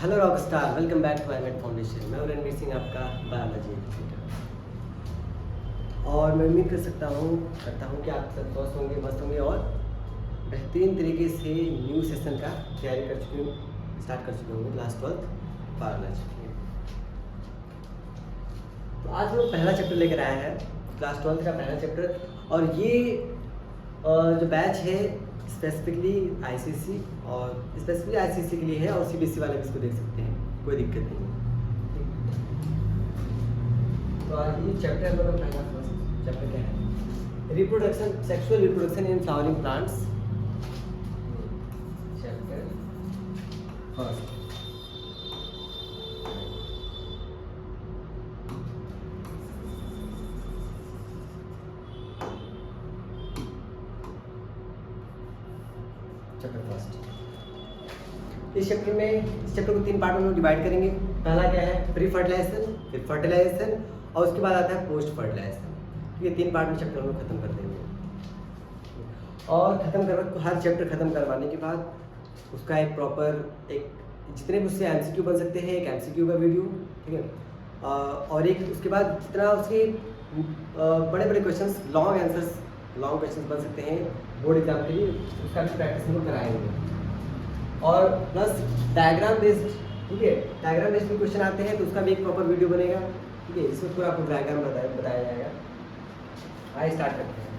Hello rockstar, welcome back to iMet foundation. मैं रणवीर सिंह, आपका biology educator. और मैं उम्मीद करता हूँ कि आप सब स्वस्थ होंगे, मस्त होंगे और बेहतरीन तरीके से न्यू सेशन का तैयारी स्टार्ट कर चुके होंगे क्लास 12 बायोलॉजी। तो आज वो पहला चैप्टर लेकर आया है, क्लास 12 का पहला चैप्टर। और ये जो बैच है स्पेसिफिकली आईसीएसई के लिए है, और सीबीएसई वाले भी इसको देख सकते हैं, कोई दिक्कत नहीं। तो आज ये चैप्टर हमारा पहला फर्स्ट चैप्टर क्या है? Reproduction, sexual reproduction in flowering plants. Chapter first. Chapter first. इस चैप्टर को 3 पार्ट में डिवाइड करेंगे। पहला क्या है? प्री फर्टिलाइजेशन, फिर फर्टिलाइजेशन, और उसके बाद आता है पोस्ट फर्टिलाइजेशन। ये 3 पार्ट में चैप्टर हम लोग खत्म कर देंगे। और हर चैप्टर खत्म करवाने के बाद उसका एक प्रॉपर जितने भी उससे एमसीक्यू बन सकते हैं, एक एमसीक्यू का वीडियो, ठीक है। और एक उसके बाद जितना उसके बड़े बड़े क्वेश्चंस, लॉन्ग क्वेश्चंस बन सकते हैं बोर्ड एग्जाम के लिए, उसका भी प्रैक्टिस हम लोग कराएंगे। और प्लस डायग्राम बेस्ड, ठीक है, डायग्राम बेस्ड भी क्वेश्चन आते हैं, तो उसका भी एक प्रॉपर वीडियो बनेगा, ठीक है। इसमें पूरा आपको डायग्राम बताया जाएगा। आइए स्टार्ट करते हैं।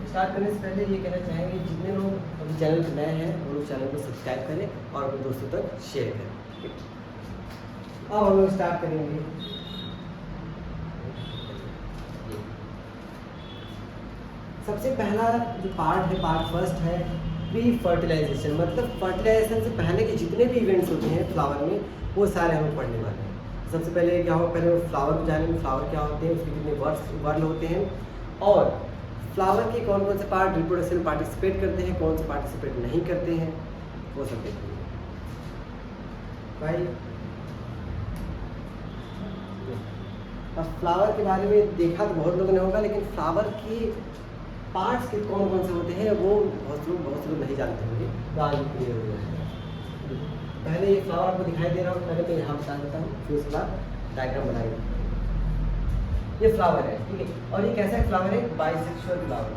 स्टार्ट करने से पहले ये कहना चाहेंगे, जितने लोग अभी चैनल पर नए हैं वो लोग चैनल को सब्सक्राइब करें और अपने दोस्तों तक शेयर करें, ठीक है। अब हम लोग स्टार्ट करेंगे। सबसे पहला जो पार्ट है, पार्ट फर्स्ट है प्री फर्टिलाइजेशन। मतलब फर्टिलाइजेशन से पहले के जितने भी इवेंट्स होते हैं फ्लावर में, वो सारे हम लोग पढ़ने वाले हैं। सबसे पहले क्या होगा, पहले फ्लावर को जानेंगे, फ्लावर क्या होते हैं, उसके कितने वर्ल होते हैं, और फ्लावर के कौन कौन से पार्ट रिप्रोडक्शन में पार्टिसिपेट करते हैं, कौन से पार्टिसिपेट नहीं करते हैं, वो सब देखेंगे भाई। अब फ्लावर के बारे में देखा तो बहुत लोगों ने होगा, लेकिन फ्लावर की पार्ट्स के कौन कौन से होते हैं वो बहुत से लोग नहीं जानते होंगे। तो आज क्लियर हो गया है। पहले ये फ्लावर आपको दिखाई दे रहा हूँ, पहले मैं यहाँ बता देता हूँ, फिर उसके बाद डायग्राम बनाएंगे। ये फ्लावर है, ठीक है। और ये कैसा फ्लावर है? Bisexual flower.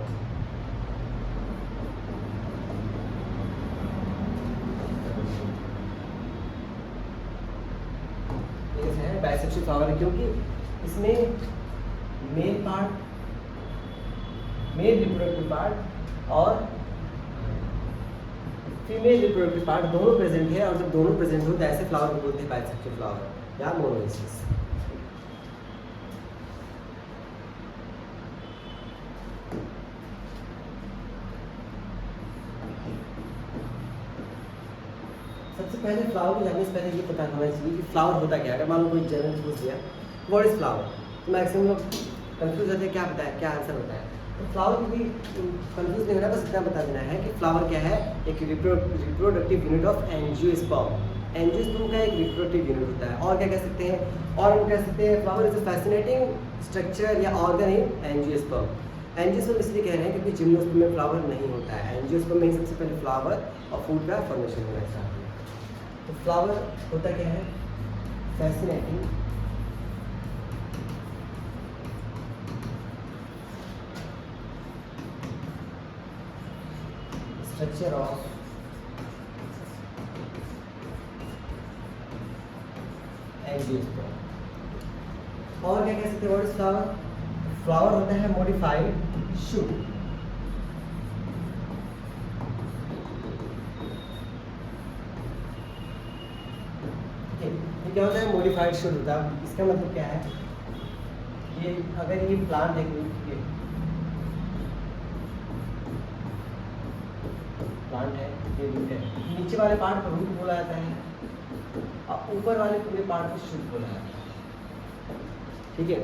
ये है बाइसेक्सुअल फ्लावर है, क्योंकि इसमें मेल रिप्रोडक्टिव पार्ट और फीमेल रिप्रोडक्टिव पार्ट दोनों प्रेजेंट है। और जब दोनों प्रेजेंट हो तो ऐसे फ्लावर को बोलते हैं बाइसेक्सुअल फ्लावर या मोनोइसिस। सबसे पहले फ्लावर को जानने से पहले ये पता होना चाहिए कि फ्लावर होता क्या है। अगर मान लो कोई जनरल पूछ दिया व्हाट इज फ्लावर, तो मैक्सिमम लोग कंफ्यूज होते हैं, क्या आंसर होता है। तो फ्लावर को भी कंफ्यूज नहीं होना, बस इतना बता देना है कि फ्लावर क्या है, एक reproductive unit of angiosperm. Angiosperm का एक रिप्रोडक्टिव यूनिट होता है। और क्या कह सकते हैं, और हम कह सकते हैं flower is a fascinating structure या ऑर्गन इन एंजियोस्पर्म। एंजियोस्पर्म इसलिए कह रहे हैं क्योंकि जिम्नोस्पर्म में फ्लावर नहीं होता है। एंजियोस्पर्म में ही सबसे पहले फ्लावर और फूड का फॉर्मेशन होना स्टार्ट है। तो फ्लावर होता क्या है? Fascinating structure of angiosperm. और क्या कह सकते हैं, व्हाट इज फ्लावर? फ्लावर होता है मॉडिफाइड शूट। क्या होता है? मॉडिफाइड शूट होता है। इसका मतलब क्या है? ये अगर ये प्लांट है, ये रूट है, नीचे वाले पार्ट को रूट बोला जाता है और ऊपर वाले पूरे पार्ट को शूट बोला जाता है, ठीक है।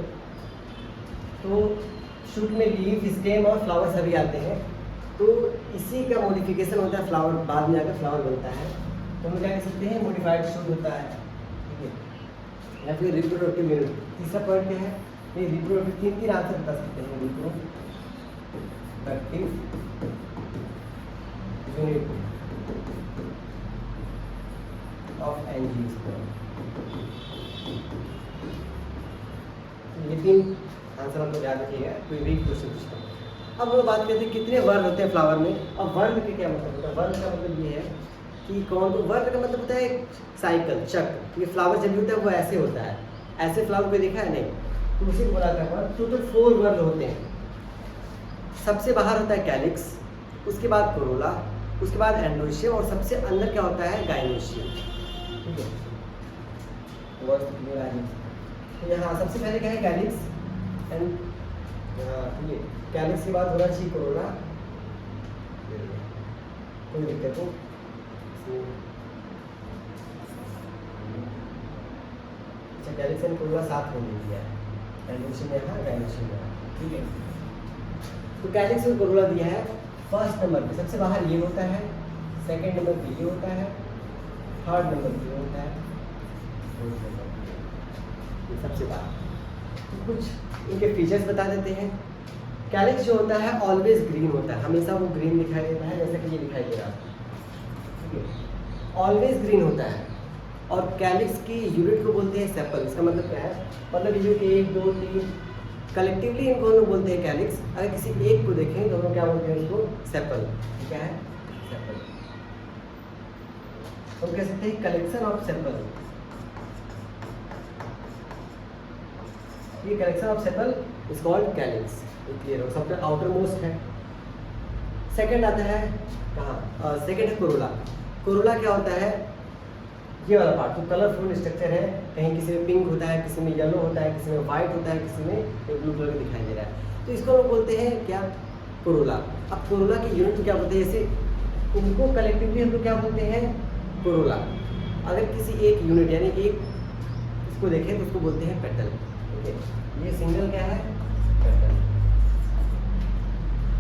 तो शूट में लीफ, स्टेम और फ्लावर सभी आते हैं। तो इसी का मॉडिफिकेशन होता है, फ्लावर बाद में आकर फ्लावर बनता है। तो हम क्या कह सकते हैं, मॉडिफाइड शूट होता है, ठीक है। या फिर रिप्रोडक्टिव यूनिट। तीसरा पॉइंट क्या है? ये रिप्रोडक्टिव, तीन आंसर बता सकते हैं। Reproductive unit angiosperm. ये 3 आंसर आपको याद रखिएगा, कोई भी क्वेश्चन पूछता है। अब हम बात करते हैं कितने वर्ण होते हैं फ्लावर में। अब वर्ण के क्या मतलब होता है? वर्ण का मतलब ये है कि कौन, वर्ण का मतलब होता है साइकिल, चक्र। ये फ्लावर जब भी होता है वो ऐसे होता है, ऐसे फ्लावर को देखा है नहीं, तो उसी को बोला जाता है। टोटल 4 वर्ण होते हैं। सबसे बाहर होता है कैलिक्स, उसके बाद कोरोला, उसके बाद एंडोशियम, और सबसे अंदर क्या होता है? गाइनोशियम। ठीक है, तो यहाँ सबसे पहले क्या है? कैलिक्स एंड ये कैलिक्स के बाद होना चाहिए कोरोला। कोई दिक्कत नहीं, अच्छा कैलिक्स एंड कोरोला साथ में ले लिया है, एंडोशियम यहाँ, गाइनोशियम यहाँ। ठीक है, तो कैलिक्स और कोरोला दिया है फर्स्ट नंबर पे, सबसे बाहर ये होता है, सेकंड नंबर पे ये होता है, थर्ड नंबर पे ये होता है, फोर्थ नंबर पे ये सबसे बाहर। तो कुछ इनके फीचर्स बता देते हैं। कैलिक्स जो होता है ऑलवेज ग्रीन होता है, हमेशा वो ग्रीन दिखाई देता है, जैसा कि ये दिखाई दे रहा है। ठीक है, ऑलवेज ग्रीन होता है। और कैलिक्स की यूनिट को बोलते हैं सेपल। इसका मतलब क्या है? मतलब ये जो 1 2 3 कलेक्टिवली इनको हम लोग बोलते हैं कैलिक्स। अगर किसी एक को देखें तो हम लोग क्या बोलते हैं? इसको सेपल। क्या है? सेपल। तो कह सकते हैं कलेक्शन ऑफ सेपल। ये collection of sepal is called calyx. Clear हो? सबसे आउटर मोस्ट है। सेकंड आता है कहाँ? सेकंड है कोरोला। कोरोला क्या होता है? ये वाला पार्ट जो कलरफुल स्ट्रक्चर है, कहीं किसी में पिंक होता है, किसी में येलो होता है, किसी में व्हाइट होता है, किसी में ब्लू कलर दिखाई दे रहा है, तो इसको हम बोलते हैं क्या? कोरोला। अब कोरोला की यूनिट क्या बोलते हैं? जैसे इनको कलेक्टिवली हम लोग क्या बोलते हैं? कोरोला। अगर किसी एक यूनिट यानी एक इसको देखें तो उसको बोलते हैं पेटल। ठीक है, ये सिंगल क्या है? पेटल।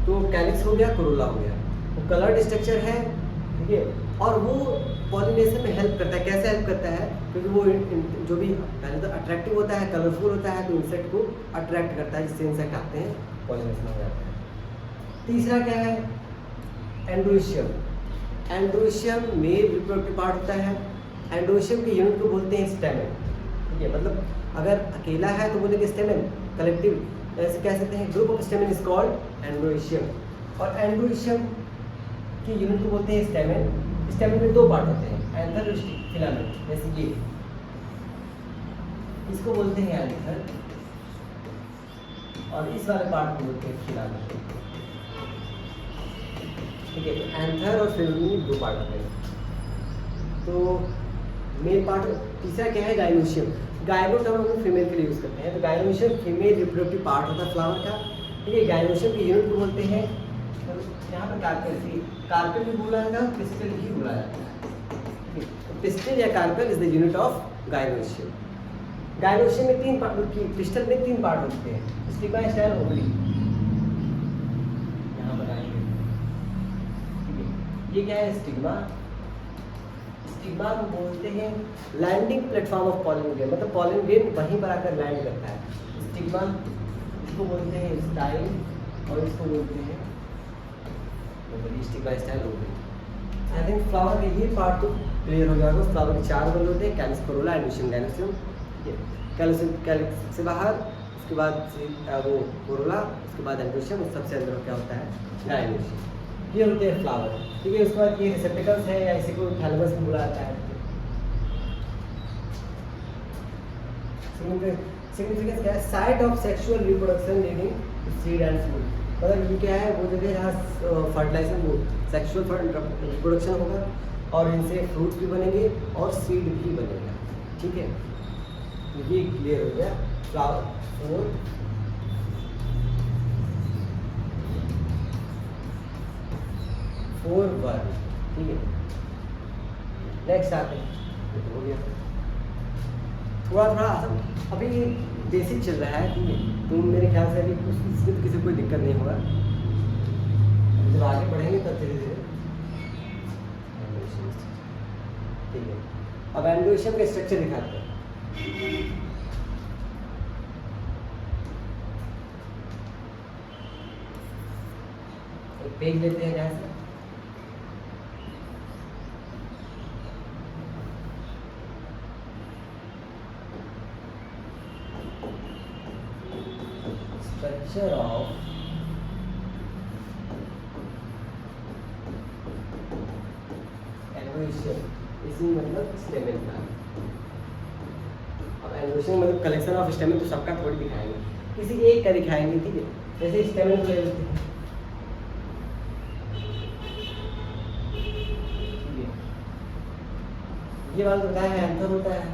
तो कैलिक्स हो गया, कोरोला हो गया। वो कलर्ड स्ट्रक्चर है, ठीक है, और वो पॉलिनेशन में हेल्प करता है। कैसे हेल्प करता है? क्योंकि वो जो भी पहले तो अट्रैक्टिव होता है, कलरफुल होता है, तो इंसेक्ट को अट्रैक्ट करता है, जिससे इंसेक्ट आते हैं, पॉलिनेशन हो जाता है। तीसरा क्या है? Androecium. Androecium male reproductive part होता है। एंडोशियम की यूनिट को बोलते हैं स्टेमेन। ठीक है, मतलब अगर अकेला है तो बोलेंगे स्टेमेन, कलेक्टिव ऐसे कह सकते हैं, group of stamen is called androecium. और एंडोशियम की यूनिट को बोलते हैं स्टेमेन। स्टेमेन में 2 पार्ट होते हैं, एंथर और फिलामेंट। जैसे ये इसको बोलते हैं एंथर, और इस वाले पार्ट को बोलते हैं फिलामेंट। ठीक है, तो एंथर और फिलामेंट में 2 पार्ट होते हैं। तो मेल पार्ट। तीसरा क्या है? गाइनोशियम। गायनो टर्म हम लोग फीमेल के लिए यूज करते हैं, तो गाइनोशियम फीमेल रिप्रोडक्टिव पार्ट होता है फ्लावर का। ठीक है, गाइनोशियम की यूनिट को बोलते हैं, यहाँ पर कार्पेल, कार्पेल भी बोला जाता है, पिस्टल भी बोला जाता है। पिस्टल या carpel is the unit of gynoecium. Gynoecium में 3 पार्ट की, पिस्टल में 3 पार्ट होते हैं, स्टिग्मा, स्टाइल, ओवरी। यहाँ पर आएंगे, ठीक है, ये क्या है? स्टिग्मा। स्टिग्मा को बोलते हैं landing platform of pollen grain, मतलब पॉलन ग्रेन वहीं पर आकर लैंड करता है। स्टिग्मा, इसको बोलते हैं स्टाइल, और इसको बोलते हैं ovary. Stigma, style, ovary. I think flower का ये पार्ट तो क्लियर हो जाएगा। फ्लावर के 4 बल होते हैं, calyx, Corolla, androecium, gynoecium. Calyx से बाहर, उसके बाद वो कोरोला, उसके बाद एंडोशियम, और सबसे अंदर क्या होता है? गाइनोशियम। ये होते हैं फ्लावर। ठीक है, उसके बाद ये रिसेप्टिकल्स है, या इसी को थैलेमस भी बोला जाता है। सिग्निफिकेंस क्या है? Site of sexual reproduction leading to seed and fruit. मतलब ये क्या है? वो जगह जहाँ फर्टिलाइजेशन, वो सेक्सुअल रिप्रोडक्शन होगा, और इनसे फ्रूट्स भी बनेंगे और सीड भी बनेगा। ठीक है, ये क्लियर हो गया। Flower 4 word. ठीक है, नेक्स्ट आते हैं। हो गया थोड़ा अभी बेसिक चल रहा है। ठीक है, तो मेरे ख्याल से अभी इसमें तो किसी को कोई दिक्कत नहीं होगा। जब आगे बढ़ेंगे तब धीरे धीरे। ठीक है, अब एंडोशियम का स्ट्रक्चर दिखाते हैं। एक पेज लेते हैं जहाँ से स्ट्रक्चर ऑफ एनोवेशन, इसी मतलब स्टेमेन का। अब एनोवेशन मतलब कलेक्शन ऑफ स्टेमेन, तो सबका थोड़ी दिखाएंगे, किसी एक का दिखाएंगे, ठीक है। जैसे स्टेमेन को ले लेते हैं, ठीक है, ये वाला होता है एंथर होता है,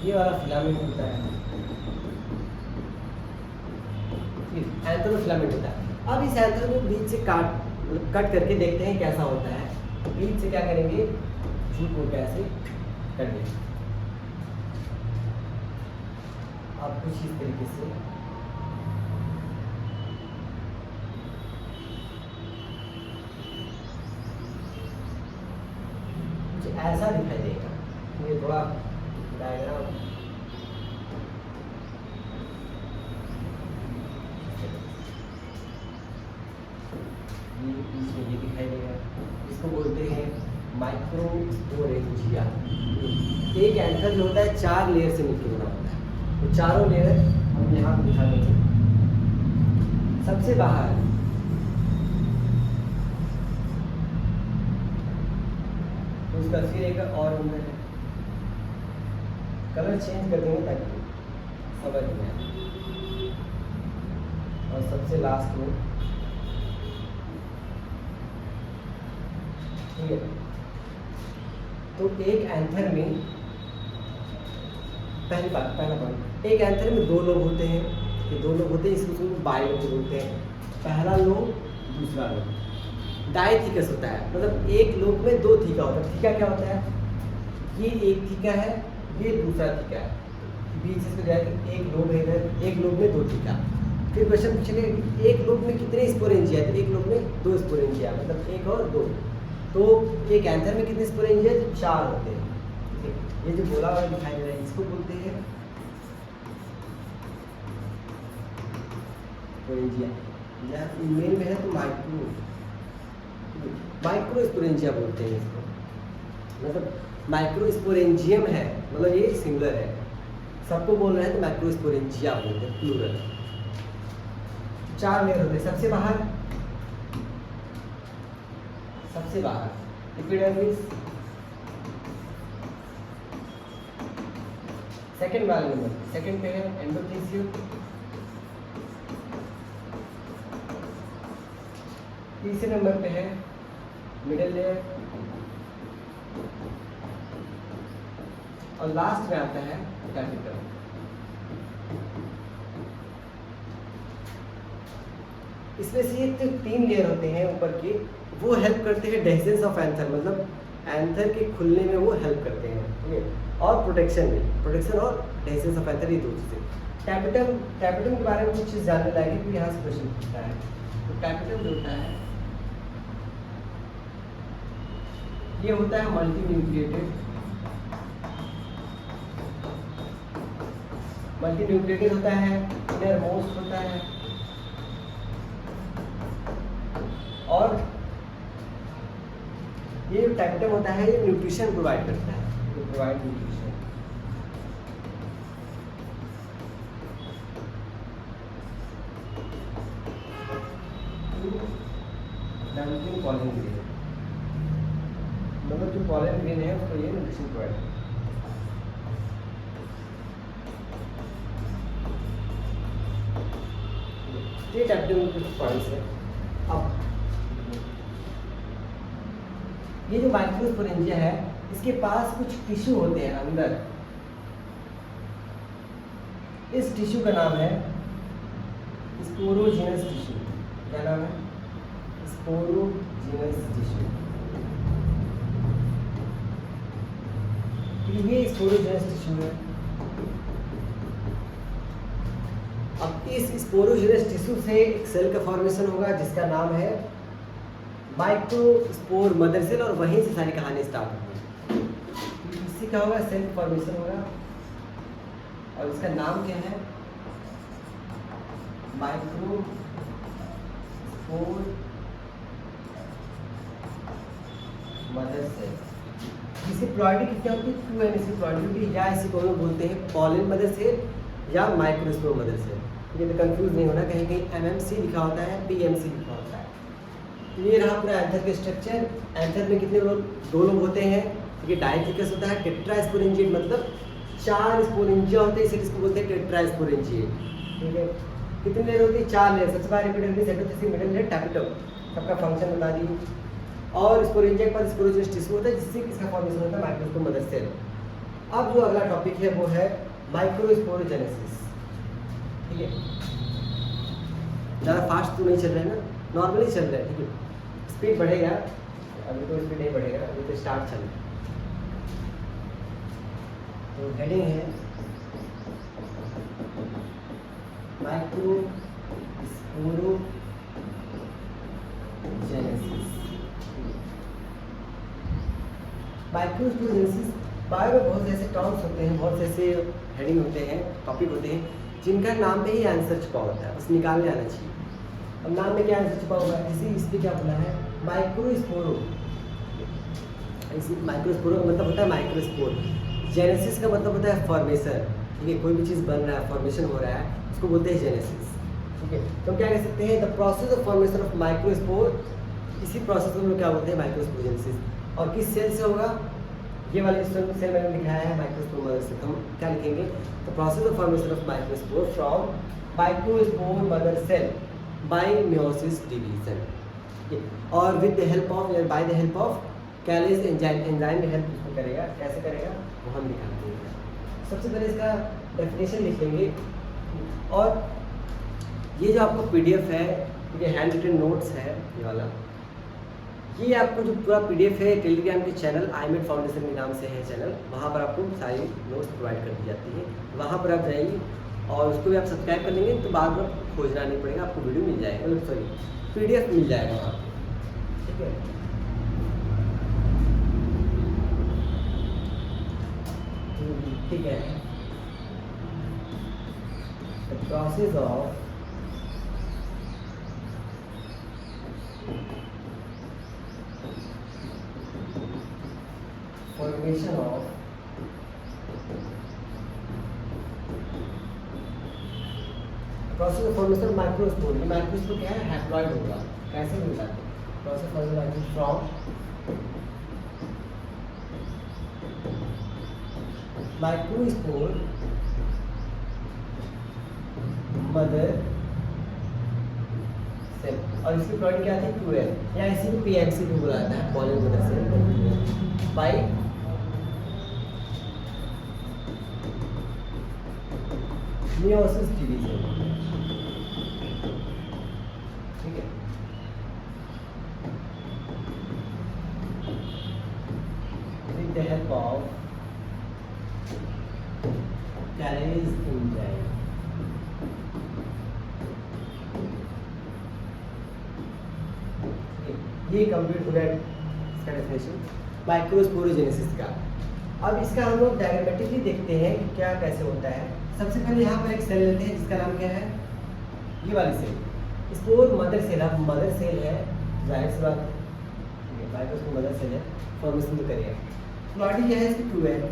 ये वाला फिलामेंट होता है, एंथर और फिलामेंट होता है। अब इस एंथर को बीच से कट करके देखते हैं कैसा होता है। बीच से क्या करेंगे, झूठ को कैसे कर देंगे। अब कुछ इस तरीके से कुछ ऐसा दिखाई देगा, ये थोड़ा डायग्राम ये दिखाई देगा। इसको बोलते हैं माइक्रोस्पोरेंजिया। एक एंथर जो होता है 4 लेयर से मिलकर बना होता है, तो चारों लेयर हम यहाँ पे दिखा देंगे। सबसे बाहर तो उसका फिर एक और अंदर है, कलर चेंज कर देंगे ताकि समझ में आए। और सबसे लास्ट में, ठीक है, तो एक एंथर में पहला पॉइंट, एक एंथर में 2 लोब होते हैं, ये 2 लोब होते हैं, इसको बाइलोब बोलते हैं। पहला लोब, दूसरा लोब। डाइथिकस होता है, मतलब एक लोब में 2 थीका होता है। थीका क्या होता है, ये एक थीका है, ये दूसरा थीका है, बीच से इसको दिया कि एक लोब है इधर, एक लोब में 2 थीका। फिर क्वेश्चन पूछेंगे एक लोब में कितने स्पोरेंजिया है, तो एक लोब में 2 स्पोरेंजिया, मतलब 1 और 2। तो एक एंथर में कितने स्पोरेंजिया है, तो 4 होते हैं। ये जो गोला वाला दिखाई दे रहा है इसको बोलते हैं स्पोरेंजिया। यहाँ मेल में है तो माइक्रो स्पोरेंजिया बोलते हैं इसको, मतलब माइक्रो स्पोरेंजियम है, मतलब ये सिंगुलर है, सबको बोल रहे हैं तो माइक्रो स्पोरेंजिया बोलते हैं, प्लूरल। 4 लेयर होते हैं। सबसे बाहर एपिडर्मिस, सेकंड वाले नंबर, सेकंड पे है एंडोथेलियम, तीसरे नंबर पे है मिडिल लेयर, और लास्ट में आता है कैपिटल। इसमें से ये 3 लेयर होते हैं ऊपर के, वो हेल्प करते हैं डेhiscence ऑफ एंथर, मतलब एंथर के खुलने में वो हेल्प करते हैं, ठीक है, और प्रोटेक्शन में, प्रोटेक्शन और डेhiscence ऑफ एंथर, ये 2 चीज़ें। टैपेटम के बारे में कुछ चीज़ जानने लायक है, क्योंकि यहाँ से क्वेश्चन पूछता है। तो टैपेटम जो होता है, ये होता है मल्टी न्यूक्लिएटेड होता है, इनर मोस्ट होता है, और ये जो टैपेटम होता है ये न्यूट्रिशन प्रोवाइड करता है, ये प्रोवाइड न्यूट्रिशन। पॉलन ग्रेन, मतलब जो पॉलन ग्रेन है उसको ये न्यूट्रिशन प्रोवाइड करता है। ये टैपेटम में कुछ पॉइंट्स है। अब ये जो माइक्रोस्पोरेंजिया है, इसके पास कुछ टिश्यू होते हैं अंदर, इस टिश्यू का नाम है स्पोरोजिनस टिश्यू। क्या नाम है, स्पोरोजिनस टिश्यू। ये स्पोरोजिनस टिश्यू है। अब इस स्पोरोजिनस टिश्यू से एक सेल का फॉर्मेशन होगा जिसका नाम है माइक्रोस्पोर मदर सेल, और वहीं से सारी कहानी स्टार्ट होगी। इससे क्या होगा, सेल फॉर्मेशन होगा, और इसका नाम क्या है, माइक्रोस्पोर मदर सेल। इसकी प्लॉइडी कितनी होती है, 2n इसकी प्लॉइडी होती है, या इसी को हम बोलते हैं पॉलन मदर सेल, या माइक्रोस्पोर मदर सेल। ठीक है, तो कंफ्यूज नहीं होना, कहीं कहीं MMC लिखा होता है, PMC लिखा होता है। तो ये रहा पूरा एंथर के स्ट्रक्चर। एंथर में कितने लोग, 2 लोग होते हैं। ठीक है, डाइथिकस होता है, टेट्रास्पोरेंजिएट मतलब 4 स्पोरेंजिया होते हैं, इसीलिए इसको बोलते हैं टेट्रास्पोरेंजिएट। ठीक है, कितने लेयर होती है, 4 लेयर। सबसे पहले epidermis, cytoplasm, middle layer, tapetum. सबका फंक्शन बता दी। और स्पोरेंजिया के बाद स्पोरोजिनस टिश्यू होता है, जिससे इसका फॉर्मेशन होता है माइक्रोस्पोर मदर सेल। अब जो अगला टॉपिक है वो है माइक्रोस्पोरोजेनेसिस। ठीक है, ज़्यादा फास्ट तो नहीं चल रहा है ना, नॉर्मली चल रहा है। ठीक है, स्पीड बढ़ेगा, अभी तो स्पीड नहीं बढ़ेगा, अभी तो स्टार्ट चल रहा है। तो हेडिंग है माइक्रोस्पोरोजेनेसिस। माइक्रोस्पोरोजेनेसिस बायो में बहुत से ऐसे टर्म्स होते हैं, बहुत से ऐसे हेडिंग होते हैं, टॉपिक होते हैं, जिनका नाम में ही आंसर छुपा होता है, बस निकालने आना चाहिए। अब नाम में क्या आंसर छुपा हुआ है, इसी इस पर क्या बोला है, माइक्रोस्पोरो। इसी माइक्रोस्पोरो का मतलब होता है माइक्रोस्पोर। जेनेसिस का मतलब होता है फॉर्मेशन। ठीक है, कोई भी चीज़ बन रहा है, फॉर्मेशन हो रहा है, उसको बोलते हैं जेनेसिस। ठीक है, तो हम क्या कह सकते हैं, the process of formation of microspore. इसी प्रोसेस को हम लोग क्या बोलते हैं, माइक्रोस्पोरोजेनेसिस। और किस सेल से होगा, ये वाले सेल मैंने दिखाया है माइक्रोस्पोर मदर सेल। हम क्या लिखेंगे, the process of formation of microspore from microspore mother cell by meiosis division. और with the help of, by the help of callase enzyme. Enzyme में हेल्प उसको करेगा, कैसे करेगा वो हम दिखाते हैं। सबसे पहले इसका डेफिनेशन लिख लेंगे। और ये जो आपको PDF है, ये हैंड रिटन नोट्स है, ये वाला, ये आपको जो पूरा PDF है टेलीग्राम के चैनल IMED फाउंडेशन के नाम से है चैनल, वहाँ पर आपको सारी नोट्स प्रोवाइड कर दी जाती है। वहाँ पर आप जाइए और उसको भी आप सब्सक्राइब कर लेंगे, तो बाद में खोजना नहीं पड़ेगा, आपको वीडियो मिल जाएगा, मतलब सॉरी PDF मिल जाएगा वहाँ। ठीक है, ठीक है। The process of formation of process of formation of microspore. ये माइक्रोस्पोर क्या है, हैप्लॉइड होगा। कैसे मिलता है, process formation from microspore mother cell. और इसकी प्लॉट क्या थी, 2L, या इसी को PMC भी बोला जाता है, pollen mother cell by meiosis division. ठीक है, with the help of callase enzyme. ये कंप्लीट हो गया इसका डेफिनेशन माइक्रोस्पोरोजेनेसिस का। अब इसका हम लोग डायग्रामेटिकली देखते हैं कि क्या कैसे होता है। सबसे पहले यहाँ पर एक सेल लेते हैं जिसका नाम क्या है, ये वाली सेल, स्पोर मदर सेल। अब मदर सेल है, जाहिर सी बात माइक्रोस्पोर मदर सेल है, फॉर्मेशन तो करिए। बॉडी क्या है इसकी, 2L,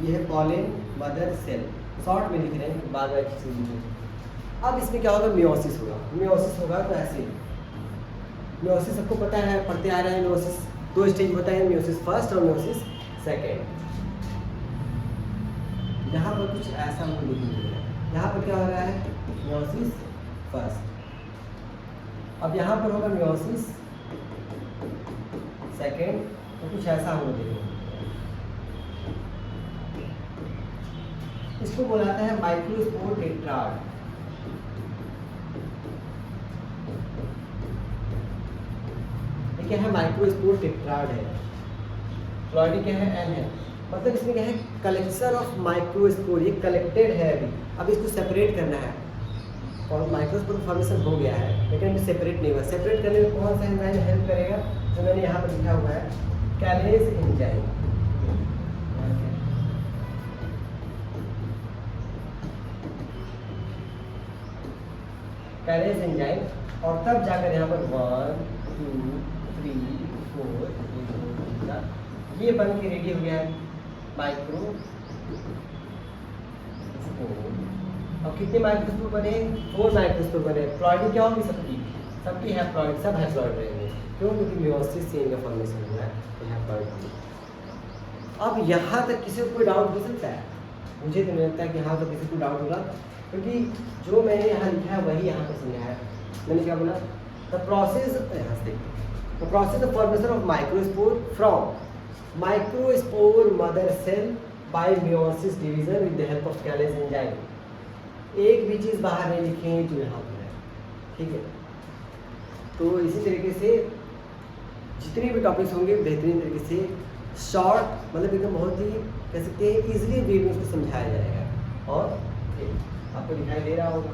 ये है पॉलन मदर सेल, शॉर्ट में लिख रहे हैं, बाद में खींच लीजिए। अब इसमें क्या होगा, मेयोसिस होगा। मेयोसिस होगा तो ऐसे, मेयोसिस सबको पता है, पढ़ते आ रहे हैं। मेयोसिस 2 स्टेज होता है, मेयोसिस फर्स्ट और मेयोसिस सेकेंड। यहाँ पर कुछ ऐसा हमको लिख लिया, यहाँ पर क्या हो रहा है, मेयोसिस फर्स्ट। अब यहाँ पर होगा मेयोसिस सेकेंड, तो कुछ ऐसा हम लोग देखेंगे। इसको बोला जाता है माइक्रोस्पोर टेट्राड। क्या है, माइक्रोस्पोर टेट्राड है। प्लॉइडी क्या है, N है, मतलब इसमें क्या है, कलेक्शन ऑफ माइक्रोस्पोर। ये कलेक्टेड है अभी इसको सेपरेट करना है। और माइक्रोस्पोर फॉर्मेशन हो गया है, लेकिन अभी सेपरेट नहीं हुआ। सेपरेट करने में कौन सा एंजाइम हेल्प करेगा, जो मैंने यहाँ पर लिखा हुआ है, कैलेज एंजाइम। कैलेज एंजाइम, और तब जाकर यहाँ पर 1 2 3 4 ये बन के रेडी हो गया है माइक्रोस्पोर और कितने माइक्रोस्पोर बने? 4 माइक्रोस्पोर बने। प्लॉइड क्या होगी? सबकी हैप्लॉइड, सब हैप्लॉइड रहेंगे। क्यों? क्योंकि मेयोसिस चेन का फॉर्मेशन हुआ है तो हैप्लॉइड होंगे। अब यहाँ तक किसी को कोई डाउट हो सकता है? मुझे तो नहीं लगता है कि यहाँ तक किसी को डाउट होगा, क्योंकि जो मैंने यहाँ लिखा है वही यहाँ पर समझाया है। मैंने क्या बोला? द प्रोसेस, यहाँ से देखते, the process of formation of microspore from microspore mother cell by meiosis division with the help of callase enzyme. एक भी चीज़ बाहर नहीं लिखी है जो यहाँ पर है, ठीक है। तो इसी तरीके से जितने भी टॉपिक्स होंगे बेहतरीन तरीके से शॉर्ट, मतलब एकदम बहुत ही कह सकते हैं ईजिली वे में उसको समझाया जाएगा। और आपको दिखाई दे रहा होगा,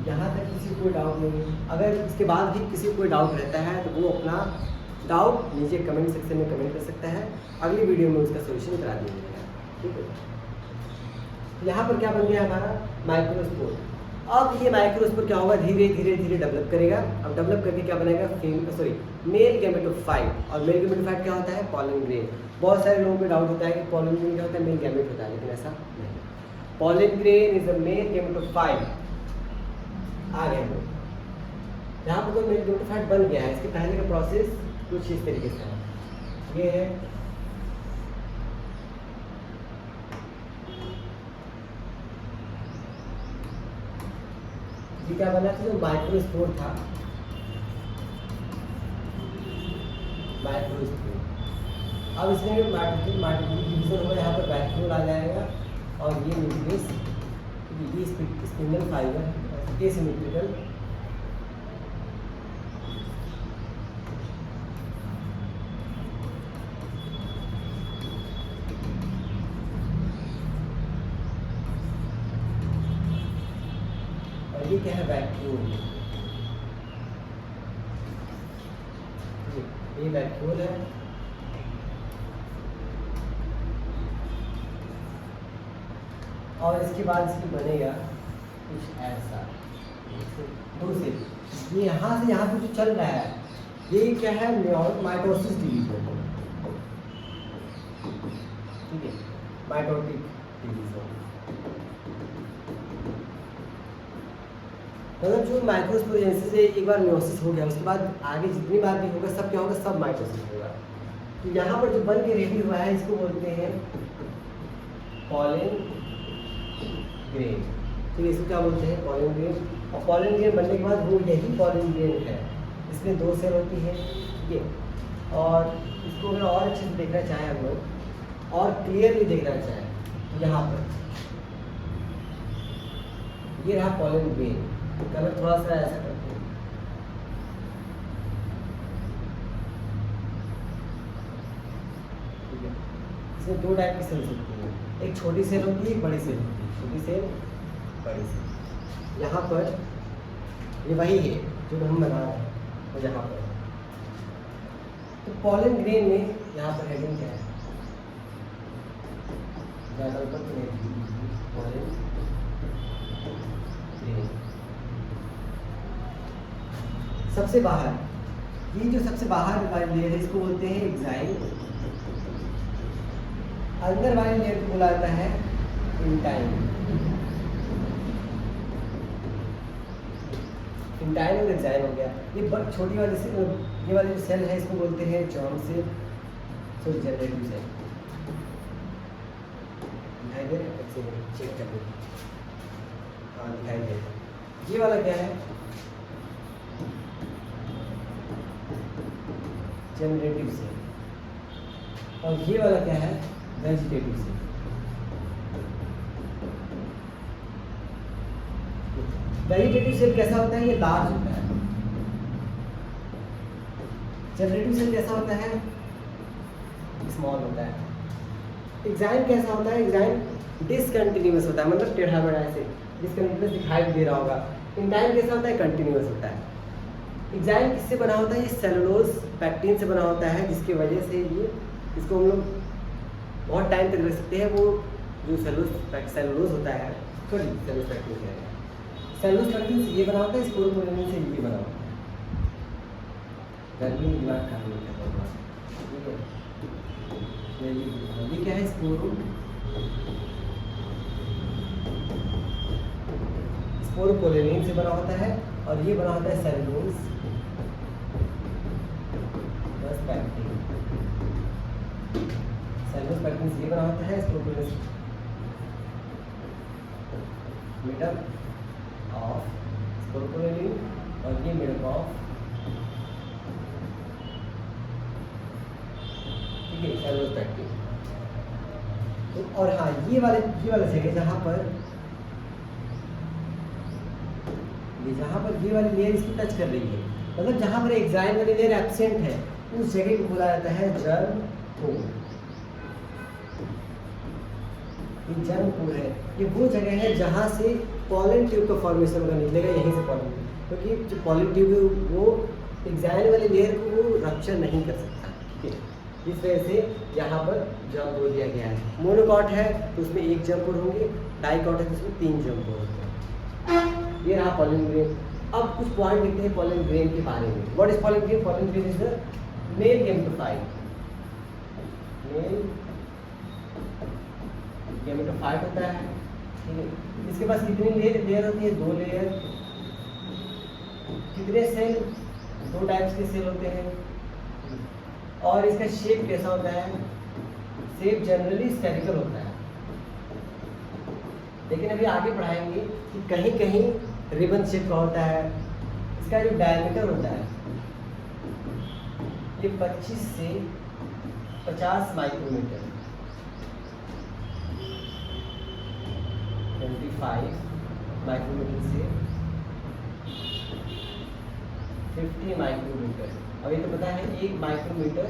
यहाँ तक किसी को कोई डाउट नहीं है। अगर इसके बाद भी किसी को कोई डाउट रहता है तो वो अपना डाउट नीचे कमेंट सेक्शन में कमेंट कर सकता है, अगली वीडियो में उसका सोल्यूशन करा दिया जाएगा, ठीक है। यहाँ पर क्या बन गया हमारा? माइक्रोस्पोर। अब ये माइक्रोस्पोर क्या होगा? धीरे धीरे धीरे डेवलप करेगा। अब डेवलप करके क्या बनेगा? Male gametophyte. और मेल गैमेटोफाइट क्या होता है? Pollen grain. बहुत सारे लोगों को डाउट होता है कि पॉलन ग्रेन क्या होता है? मेल गैमेट होता है, लेकिन ऐसा नहीं। Pollen grain is a male gametophyte. आ गए हम यहाँ पर तो मेल गैमेटोफाइट बन गया है। इसके पहले का प्रोसेस कुछ इस तरीके से है। ये है ये क्या बना था? जो माइक्रोस्पोर था, माइक्रोस्पोर। अब इसमें माइक्रोस्पोर डिवीजन होगा, यहाँ पर वैक्यूल आ जाएगा और ये न्यूक्लियस, ये स्पिंडल फाइबर एसिमेट्रिकल, और ये क्या है? वैक्यूल। ये वैक्यूल है। और इसके बाद इसकी बनेगा कुछ ऐसा, दो से ये यहाँ से यहाँ पे जो चल रहा है ये क्या है? माइटोसिस डिवीजन, ठीक है, माइटोटिक डिवीजन। मतलब जो माइक्रोस्पोरेंसिस से एक बार मेयोसिस हो गया, उसके बाद आगे जितनी बार भी होगा सब क्या होगा? सब माइटोसिस होगा। तो यहाँ पर जो बन के रेडी हुआ है इसको बोलते हैं पॉलन ग्रेन, ठीक है। इसको क्या बोलते हैं? Pollen grain. और पॉलन ग्रेन बनने के बाद वो यही पॉलन ग्रेन है। इसमें 2 सेल होती है, ठीक है। और इसको अगर और अच्छे से देखना चाहें हम लोग और क्लियरली देखना चाहें तो यहाँ पर ये रहा पॉलन ग्रेन। कलर थोड़ा सा ऐसा करते हैं, ठीक है। इसमें 2 टाइप की सेल्स होती हैं, एक छोटी सेल होती है, एक बड़ी सेल होती है। छोटी सेल, बड़ी सेल। यहाँ पर ये वही है जो हम बना रहे हैं, और यहाँ पर तो पॉलन ग्रेन में यहाँ पर हेडिंग क्या है? ज़्यादा ऊपर तो नहीं, पॉलन ग्रेन सबसे बाहर, ये जो सबसे बाहर वाली लेयर है इसको बोलते हैं एग्जाइल। अंदर वाली लेयर को बोला जाता है इंटाइन। इंटाइन और एग्जाइल हो गया। ये छोटी वाली से, ये वाली जो सेल है इसको बोलते हैं germ cell, sorry generative cell. दिखाई दे रहा है? चेक कर लो। हाँ दिखाई दे रहा है। ये वाला क्या है? Generative cell. और ये वाला क्या है? Vegetative cell. वेजिटेटिव सेल कैसा होता है? ये लार्ज होता है। जनरेटिव सेल कैसा होता है? स्मॉल होता है। एग्जाइम कैसा होता है? एग्जाइम डिसकंटिन्यूअस होता है, मतलब टेढ़ा मेढ़ा ऐसे डिसकंटिन्यूअस दिखाई दे रहा होगा। इंटाइम कैसा होता है? कंटिन्यूअस होता है। एग्जाइम किससे बना होता है? ये सेलुलोज पैक्टिन से बना होता है, जिसकी वजह से ये इसको हम लोग बहुत टाइम तक रख सकते हैं। वो जो सेलुलोज होता है, सॉरी सेलुलोज पैक्टिन क्या है? सेलुलोज पैक्टिन से ये बना होता है, स्पोरोपोलिन से ये बना होता है। गर्मी में दिमाग खराब हो जाता है, ठीक है। ये क्या है? स्पोरो स्पोरोपोलिन से बना होता है, और ये बना होता है cellulose plus pectin. Cellulose pectin से ये बना होता है sporopollenin made up of sporopollenin, और ये मेड अप ऑफ, ठीक है, सेलुलोज पैक्टिन। तो और हाँ, ये वाला जगह जहाँ पर ये वाली लेयर इसको टच कर रही है, मतलब जहाँ पर एग्जाइम वाली लेयर एब्सेंट है, उस जगह को बोला जाता है जर्म पोर। ये जर्म पोर है, ये वो जगह है जहाँ से पॉलन ट्यूब का फॉर्मेशन होगा, निकलेगा यहीं से पॉलन, क्योंकि जो पॉलन ट्यूब है वो एग्जाइम वाली लेयर को वो रप्चर नहीं कर सकता, ठीक है। इस वजह से यहाँ पर जर्म पोर दिया गया है। मोनोकॉट है तो उसमें एक जर्म पोर होंगे, डाइकॉट है तो उसमें 3 जर्म पोर होंगे। ये रहा पॉलन ग्रेन। अब कुछ पॉइंट लिखते हैं पॉलन ग्रेन के बारे में। What is pollen grain? Pollen grain is the male gametophyte. Male gametophyte होता है, ठीक है। इसके पास कितनी लेयर होती है? 2 लेयर। कितने सेल? 2 टाइप्स के सेल होते हैं। और इसका शेप कैसा होता है? शेप जनरली स्फेरिकल होता है, लेकिन अभी आगे पढ़ाएंगे कि कहीं कहीं रिबन शेप का होता है। इसका जो डायमीटर होता है ये 25 से 50 माइक्रोमीटर, 25 माइक्रोमीटर से 50 माइक्रोमीटर। अब ये तो पता है 1 माइक्रोमीटर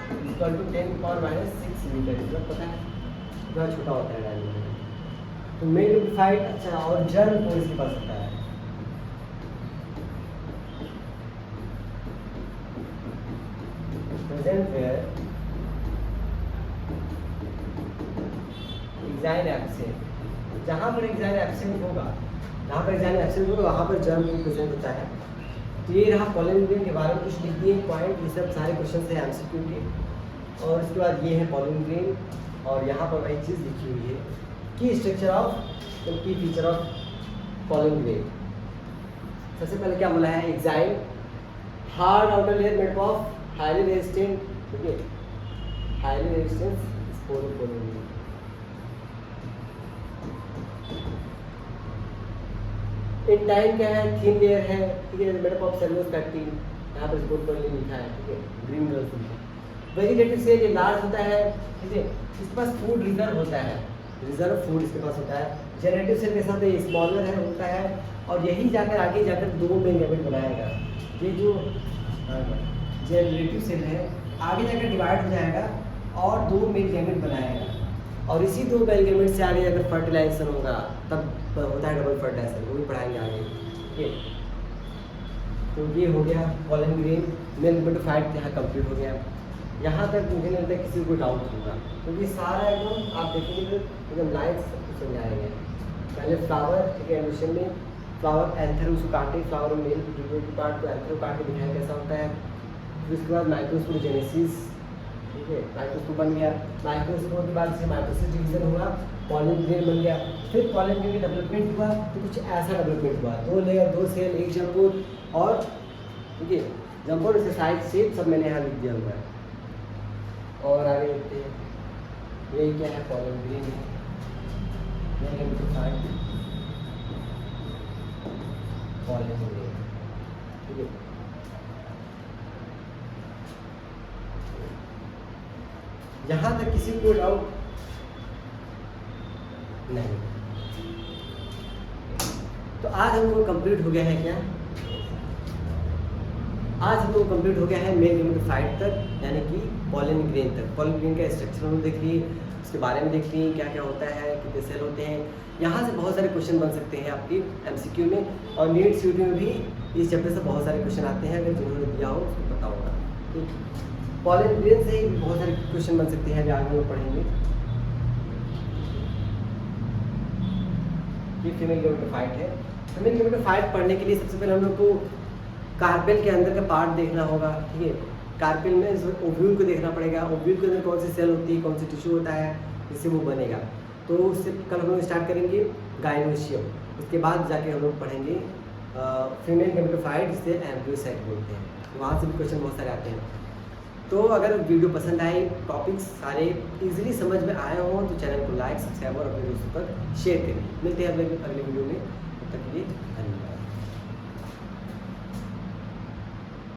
इक्वल टू 10⁻⁻6 मीटर, इतना पता है, इतना छोटा होता है डायमीटर। तो मेल गैमेटोफाइट, अच्छा, और जर्म पोर इसके पास होता है। प्रेजेंट वेयर एग्जाइन एब्सेंट, जहाँ पर एग्जाइन एब्सेंट होगा, वहाँ पर जर्म पोर प्रेजेंट होता है। तो ये रहा पॉलन ग्रेन के बारे में कुछ लिख दिए पॉइंट। ये सब सारे क्वेश्चन है एमसीक्यू के। और इसके बाद ये है पॉलन ग्रेन, और यहाँ पर वही चीज़ लिखी हुई है की स्ट्रक्चर ऑफ, तो की फीचर ऑफ पॉलन ग्रेन। सबसे पहले क्या बोला है? Enzyme, hard outer layer made of highly resistant, ठीक है, highly resistant sporopollenin. In time क्या है? थिन लेयर है, ठीक है, मेड ऑफ सेलुलोज पैक्टिन, यहाँ पर स्पोरोपोलिन लिखा है, ठीक है, ग्रीन कलर से। वेजिटेटिव सेल ये लार्ज होता है, ठीक है, इसके पास फूड रिजर्व होता है, रिजर्व फूड इसके पास होता है। जनरेटिव सेल के साथ ये स्मॉलर है होता है, और यही जाकर आगे जाकर 2 मेल गैमेट बनाएगा। ये जो जनरेटिव सेल है आगे जाकर डिवाइड हो जाएगा और 2 मेल गैमेट बनाएगा, और इसी 2 मेल गैमेट से आगे जाकर फर्टिलाइजेशन होगा, तब होता है डबल फर्टिलाइजेशन, वो भी पढ़ाएंगे आगे, ठीक है। तो ये हो गया पॉलन ग्रेन। मेल गैमेटोफाइट यहाँ कंप्लीट हो गया। यहाँ तक मुझे नहीं लगता किसी को डाउट होगा, क्योंकि सारा एकदम आप देखेंगे तो एकदम लाइट सब कुछ समझाएंगे। पहले फ्लावर, ठीक है, एनिमेशन में फ्लावर एंथर उसको काटे, फ्लावर मेल रिप्रोडक्टिव पार्ट को एंथर काट के दिखाया कैसा होता है। फिर उसके बाद माइक्रोस्पोरोजेनेसिस, ठीक है, माइक्रोस्कोप बन गया। माइक्रोस्कोप के बाद से माइक्रोसिस डिवीजन हुआ, पॉलन ग्रेन बन गया। फिर पॉलन ग्रेन की डेवलपमेंट हुआ तो कुछ ऐसा डेवलपमेंट हुआ, 2 लेयर, 2 सेल, 1 जर्म पोर, और ठीक है, जर्म पोर से साइज शेप सब मैंने यहाँ लिख दिया हुआ है। और आगे देखते हैं, यही क्या है? पॉलन ग्रेन, पॉलन ग्रेन, ठीक है। यहाँ तक किसी को डाउट नहीं? तो आज हम लोग कंप्लीट हो गया है क्या? आज हम लोग कंप्लीट हो गया है मेल गैमेटोफाइट तक, यानी कि पॉलन ग्रेन तक। पॉलन ग्रेन का स्ट्रक्चर हम देख लिए, उसके बारे में देख लिए क्या क्या होता है, कितने सेल होते हैं। यहाँ से बहुत सारे क्वेश्चन बन सकते हैं आपकी एमसीक्यू में, और नीट सीटी में भी इस चैप्टर से बहुत सारे क्वेश्चन आते हैं, अगर जिन्होंने दिया हो उसको पता होगा। ठीक, पॉलन ग्रेन से ही बहुत सारे क्वेश्चन बन सकते हैं, अभी आगे हम लोग पढ़ेंगे। ये फीमेल गैमेटोफाइट है। फीमेल गैमेटोफाइट पढ़ने के लिए सबसे पहले हम लोग को कार्पेल के अंदर का पार्ट देखना होगा, ठीक है। कार्पेल में ओव्यूल को देखना पड़ेगा, ओव्यूल के अंदर कौन सी सेल होती है, कौन सी टिश्यू होता है जिससे वो बनेगा। तो उससे कल हम लोग स्टार्ट करेंगे गायनोशियम, उसके बाद जाके हम लोग पढ़ेंगे फीमेल गेमेटोफाइट, जिसे एम्ब्रियोसाइट बोलते हैं। वहाँ से भी क्वेश्चन बहुत सारे आते हैं। तो अगर वीडियो पसंद आए, टॉपिक्स सारे इजीली समझ में आए हों, तो चैनल को लाइक, सब्सक्राइब और अपने दोस्तों तक शेयर करें। मिलते हैं अगले वीडियो में, तब तक के लिए धन्यवाद।